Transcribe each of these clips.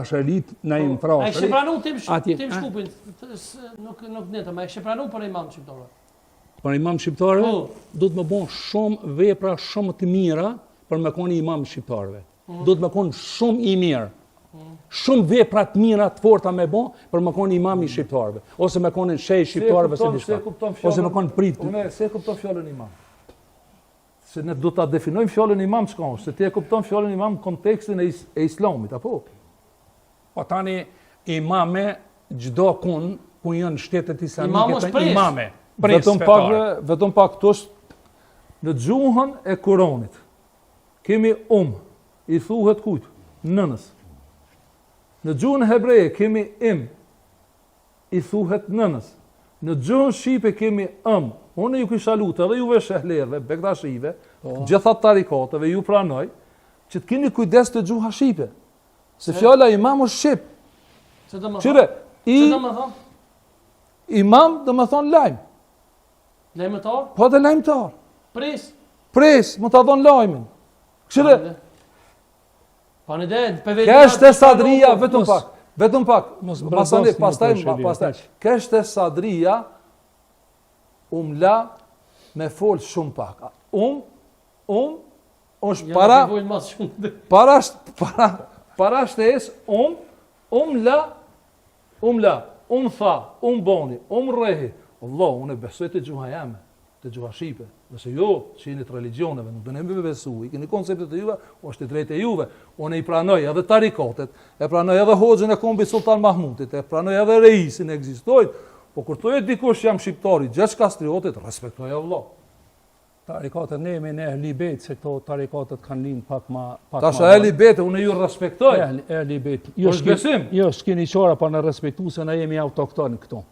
Shërit në infrashëri. A kështë pranu tim Shkupin, nuk netëm, a kështë pranu për imam shqiptarëve? Për imam shqiptarëve, do të më bon shumë vepra shumë të mira për me koni imam shqiptarëve. Do të më konë shumë i mirë. Shumë vepra të mira të forta me bon për me koni imam i shqiptarëve. Ose me koni shej shqiptarëve se dishka. Ose me koni prit. Unë se kupton fjalën imam. Se ne do ta definojmë fjalën imam çka është, se ti e kupton fjalën imam në kontekstin e islamit, apo? Po tani imame çdo kun ku janë shtetet islamike të imame. Vetëm pak këtu në gjuhën e Kuranit. Kemi i thuhet kujt? Nënës. Në gjuhën hebreje kemi i thuhet nënës. Në gjuhën shqipe kemi Unë ju kisha lutë edhe juve shehlerve, bektashive, gjithat tarikateve, ju pranoj, që të keni kujdes të gjuha shqipe. Se fjala imam është shqip. Se do më thonë? Se do më thonë? Imam do më thonë lajmë. Lajmëtar? Po dhe lajmëtar. Pres, më të dhonë lajmin. Këshire? Pa në dhe, Kështë e sadria, vetëm pak. Pastaj. Kështë e sadria, la me fol shumë pak. është para shtes, la, tha, boni, rehi. Allah, unë e besoj të gjuha jame, të gjuha shqipe. Nëse jo, që jeni të religioneve, nuk do ne me besu, i keni konceptet e juve, është i drejtë e juve. Unë i pranoj edhe tarikatet, e pranoj edhe hoxhën e kombit Sultan Mahmutit, e pranoj edhe reisin e ekzistojt, po kur thotë dikush jam shqiptari, gjithë kastriotit, respektoj Allah. Tarikatet ne jemi në ehli bejt, se këto tarikatet kanë linë pak ma... Tash ehli bejt, unë ju respektoj. Ehli bejt. është besim. Jo, s'keni qara pa në respektu, se ne jemi autokton këto.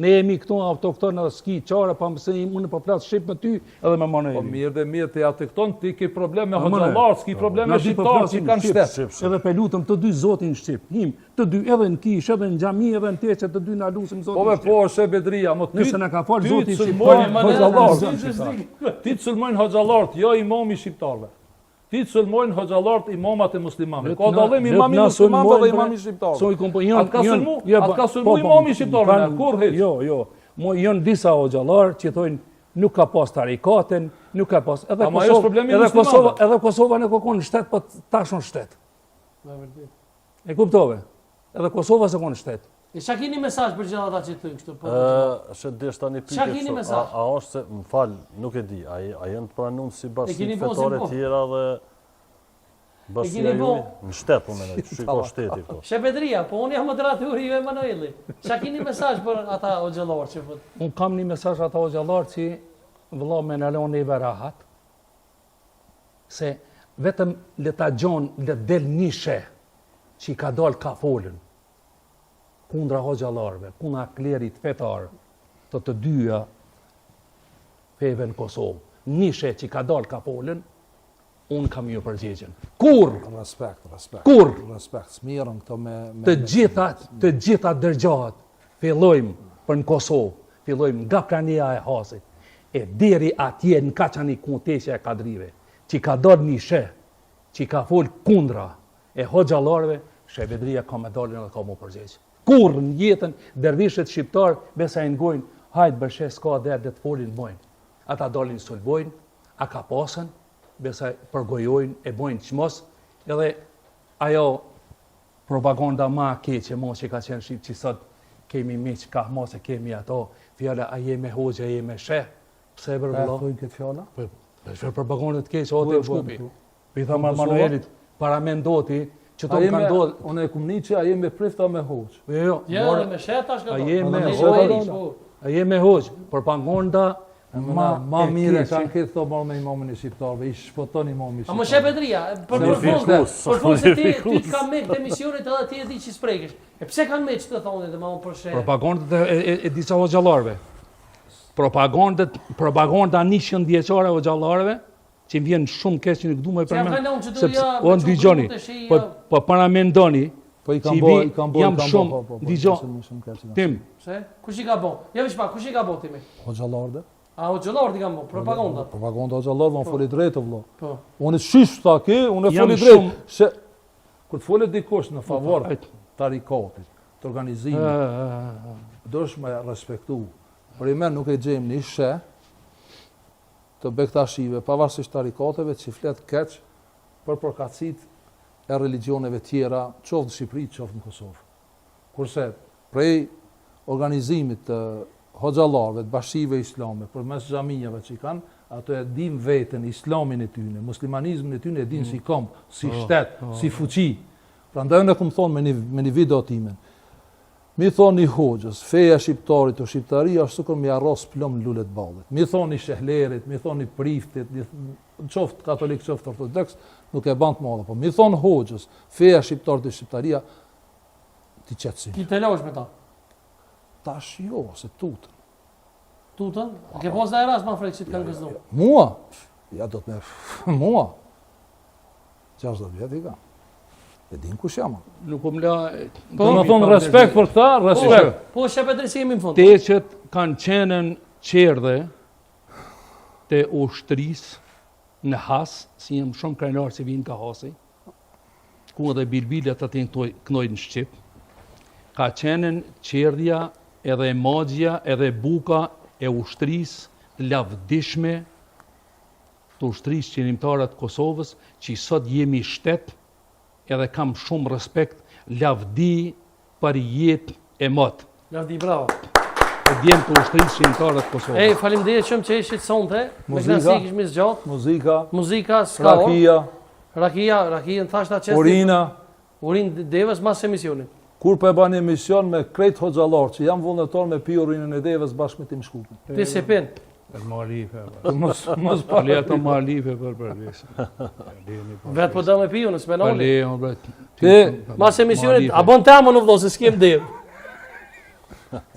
Ne jemi këtu autokton edhe s'ki qara, pa mëse unë po plas shqip me ty edhe me manojemi. Po mirë dhe mirë të autokton, ti ke problem me hoxhallar, s'ki problem me shqiptar që kanë shtet. Edhe pe lutëm të dy zotin shqip, të dy edhe në kish, edhe në xhami, edhe në teqe, të dy na lusim zotin shqip. Po është e bedria, mo ty. Nëse na ka fal zoti shqip, ti të sulmojnë hoxhallart, jo imami shqiptarve. Ti të sulmojnë hoxhallart imamat e muslimanëve. Ka dallim imami muslimanëve dhe imami shqiptarëve. Atë ka sulmu imami shqiptarëve, kur hiç. Jo. Mo janë disa hoxhallar që thonë nuk ka pas tarikaten, nuk ka pas edhe Kosova në kokon shtet, po tash në shtet. E kuptove? Edhe Kosova se konë shtet. E qa kini mesazh për gjitha ata që të kështu? Shë desh tani pyetje. Qa kini mesazh? A është se, më falë, nuk e di, a jenë të pranuar si bashkë fetare tjera dhe bashkia ju? Në shtet, unë menoj, shiko shteti këto. Shepedria, po unë jam moderatori ju Emanueli. Qa kini mesazh për ata hoxhallar që fut? Unë kam një mesazh ata hoxhallar që vëlla me në loni i rahat, se vetëm le ta gjon, le del nishe që i ka dal ka folën kundra hoxhallarëve, kundra klerit fetar të dyja feve në Kosovë. Nishe që i ka dal ka folën, unë kam ju përgjigjen. Kur? Respekt. Kur? Respekt, smirën këto me... Të gjitha dërgjahat fillojmë për në Kosovë, fillojmë nga prania e Hasit, e deri atje në Kaçani Kuntesja e Kadrive, që i ka dal nishe, që i ka folë kundra e hoxhallarëve, Shepedria ka me dalin dhe ka mu përgjigj. Kur në jetën dervishët shqiptar besa i ngojnë, hajtë bëshe s'ka dhe të folin bojnë. Ata dalin sulbojnë, a ka pasën, besa përgojojnë, e bojnë qmos, edhe ajo propaganda ma keqe mo që ka qenë shqip që sot kemi miq ka mos e kemi ato, fjala a jeme hoxha, a jeme sheh, pse e bërë vëllo? E thujnë këtë fjala? Për propagandat keqe, o të Shkupi. Për i thamë Manuelit, para mendoti, që to kanë ndodhur. Unë e kumni që a jemi prifta me hoxh. Jo, me shetë është a jemi hoxh, propaganda ma mire kanë këtë thonë marrë me imamin e shqiptarëve, i shpoton imamin shqiptar. A më Shepedria, për fund se ti të kam me këtë emisionit edhe ti e di që sprekesh. E pse kanë me që të thonë dhe ma unë për shë? Propagandat e disa hoxhallarëve. Propaganda 100 vjeçare hoxhallarëve, që më vjen shumë keq që nuk du me përmend, sepse o ndigjoni, po para mendoni, po i kam jam shumë, ndigjo, tim. Se? Kush i ka bo? Ja vish pa, kush i ka bo timi? Hoxhallarët. A hoxhallarët i ka bo, propaganda? Propaganda hoxhallarët, unë foli drejtë, vëllo. Po. Unë shish ta ke, unë foli drejtë. Kur të folet dikush në favor tarikatit, të organizimit, dosh me respektu. Për i men nuk e gjejmë një sheh të bektashive, pavarësisht tarikateve, që flet keq për përkatësit e religioneve tjera, qoftë në Shqipëri, qoftë në Kosovë. Kurse prej organizimit të hoxhallarëve, të bashkive islame, përmes xhamijave që i kanë, ato e din veten islamin e tyne, muslimanizmin e tyne e din si kom, si shtet, si fuqi. Prandaj unë kam thonë me një video timen. Mi thoni hoxhës, feja shqiptarit o shqiptaria është sikur mi arros plom lulet ballit. Mi thoni shehlerit, mi thoni priftit, qoftë katolik, qoftë ortodoks, nuk e ban të madhe, po mi thon hoxhës, feja shqiptarit o shqiptaria ti qetësi. Ti të lash me ta. Tash jo, se tutën. Tutën? Ke pas dhe rast ma frek që të kanë gëzdu? Mua? Ja do të me... Mua? 60 vjet i ka. E din kush jam. Nuk më la... Do më thonë respekt për ta, respekt. Po, shepet drejtësimi në fund. Te që kanë qenën qerdhe të ushtrisë në has, si jem shumë krenar që vinë ka hasi, ku edhe bilbilet atë kënojnë në Shqip, ka qenën qerdhja edhe magjja edhe buka e ushtrisë të lavdishme të ushtrisë qenimtarët Kosovës, që sot jemi shtet, edhe kam shumë respekt, lavdi për jetë e motë. Lavdi, bravo. E djemë të ushtrisë qenimtarët Kosovës. Ej, faleminderit shumë që ishit sonte, me klasik ishmi zgjatë. Muzika, s'ka orë. Rakia, në thashta qestit. Urin devës mas emisionit. Kur për e bani emision me krejt hoxhallar, që jam vullnetar me pi urinën e devës bashkë me Tim Shkupin. Ti se pin. Marife. Mos pa. Le ato marife për përvesë. Vetë po da me pi unë, s'me noni. Ti, mas emisionit, a bon tamo në vdo, se s'kem devë.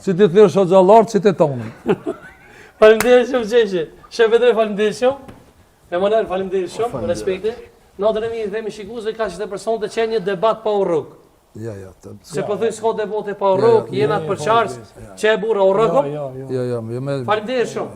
si ti thirë hoxhallar, si ti tonin. Faleminderit shumë qeqe. Shef Vedre, faleminderit shumë. Emanuel, faleminderit shumë, respekte. Natën e mirë, themi shikuesve, ka që të person të qenë një debat pa u rrugë. Ja. Se po thuj s'ka debate pa u rrugë, jena të përqarës, që e burra u rrugëm. Ja, Faleminderit shumë.